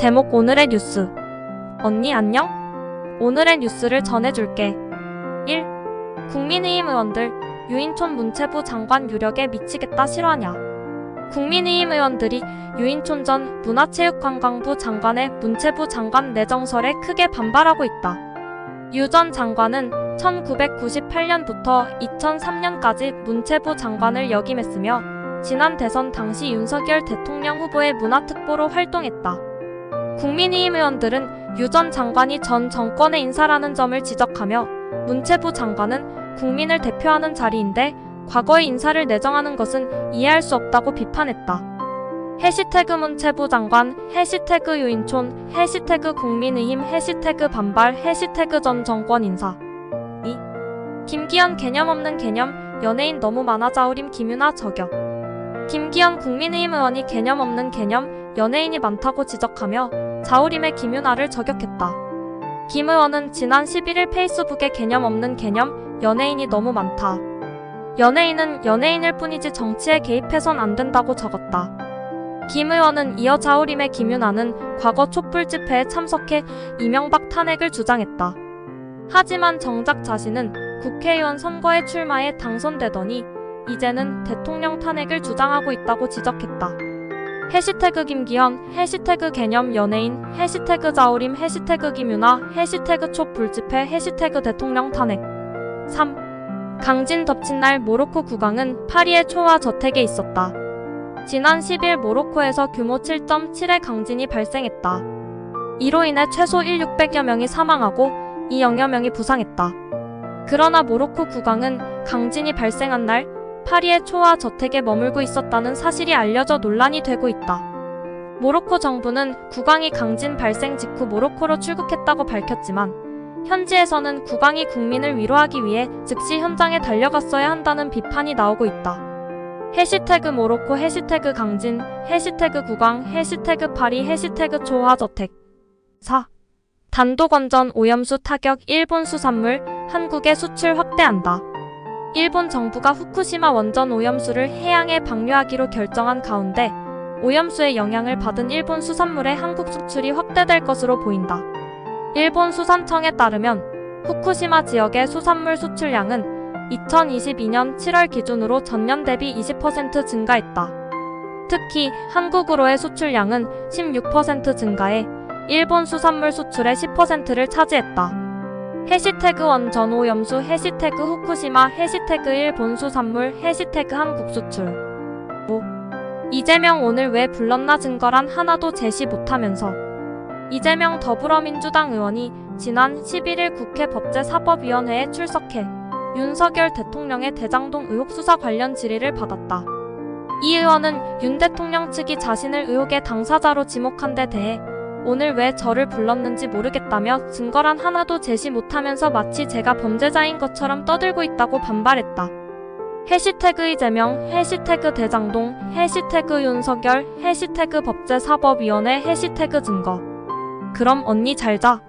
제목 오늘의 뉴스. 언니 안녕? 오늘의 뉴스를 전해줄게. 1. 국민의힘 의원들 유인촌 문체부 장관 유력에 미치겠다 실화냐? 국민의힘 의원들이 유인촌 전 문화체육관광부 장관의 문체부 장관 내정설에 크게 반발하고 있다. 유 전 장관은 1998년부터 2003년까지 문체부 장관을 역임했으며 지난 대선 당시 윤석열 대통령 후보의 문화특보로 활동했다. 국민의힘 의원들은 유 전 장관이 전 정권의 인사라는 점을 지적하며 문체부 장관은 국민을 대표하는 자리인데 과거의 인사를 내정하는 것은 이해할 수 없다고 비판했다. 해시태그 문체부 장관, 해시태그 유인촌, 해시태그 국민의힘, 해시태그 반발, 해시태그 전 정권 인사. 2. 김기현 개념 없는 개념, 연예인 너무 많아 자우림 김윤아 저격. 김기현 국민의힘 의원이 개념 없는 개념, 연예인이 많다고 지적하며 자우림의 김윤아를 저격했다. 김 의원은 지난 11일 페이스북에 개념 없는 개념, 연예인이 너무 많다. 연예인은 연예인일 뿐이지 정치에 개입해선 안 된다고 적었다. 김 의원은 이어 자우림의 김윤아는 과거 촛불 집회에 참석해 이명박 탄핵을 주장했다. 하지만 정작 자신은 국회의원 선거에 출마해 당선되더니 이제는 대통령 탄핵을 주장하고 있다고 지적했다. 해시태그 김기현, 해시태그 개념 연예인, 해시태그 자우림, 해시태그 김윤아, 해시태그 촛불 집회, 해시태그 대통령 탄핵. 3. 강진 덮친 날 모로코 국왕은 파리의 초화 저택에 있었다. 지난 10일 모로코에서 규모 7.7의 강진이 발생했다. 이로 인해 최소 1,600여 명이 사망하고 2,000여 명이 부상했다. 그러나 모로코 국왕은 강진이 발생한 날 파리의 초화 저택에 머물고 있었다는 사실이 알려져 논란이 되고 있다. 모로코 정부는 국왕이 강진 발생 직후 모로코로 출국했다고 밝혔지만 현지에서는 국왕이 국민을 위로하기 위해 즉시 현장에 달려갔어야 한다는 비판이 나오고 있다. 해시태그 모로코, 해시태그 강진, 해시태그 국왕, 해시태그 파리, 해시태그 초화 저택. 4. 단독원전 오염수 타격 일본 수산물 한국에 수출 확대한다. 일본 정부가 후쿠시마 원전 오염수를 해양에 방류하기로 결정한 가운데 오염수의 영향을 받은 일본 수산물의 한국 수출이 확대될 것으로 보인다. 일본 수산청에 따르면 후쿠시마 지역의 수산물 수출량은 2022년 7월 기준으로 전년 대비 20% 증가했다. 특히 한국으로의 수출량은 16% 증가해 일본 수산물 수출의 10%를 차지했다. 해시태그 원전 오염수, 해시태그 후쿠시마, 해시태그 일본 수산물, 해시태그 한국 수출. 5. 이재명 오늘 왜 불렀나 증거란 하나도 제시 못하면서. 이재명 더불어민주당 의원이 지난 11일 국회 법제사법위원회에 출석해 윤석열 대통령의 대장동 의혹 수사 관련 질의를 받았다. 이 의원은 윤 대통령 측이 자신을 의혹의 당사자로 지목한 데 대해 오늘 왜 저를 불렀는지 모르겠다며 증거란 하나도 제시 못하면서 마치 제가 범죄자인 것처럼 떠들고 있다고 반발했다. 해시태그 이재명, 해시태그 대장동, 해시태그 윤석열, 해시태그 법제사법위원회, 해시태그 증거. 그럼 언니 잘 자.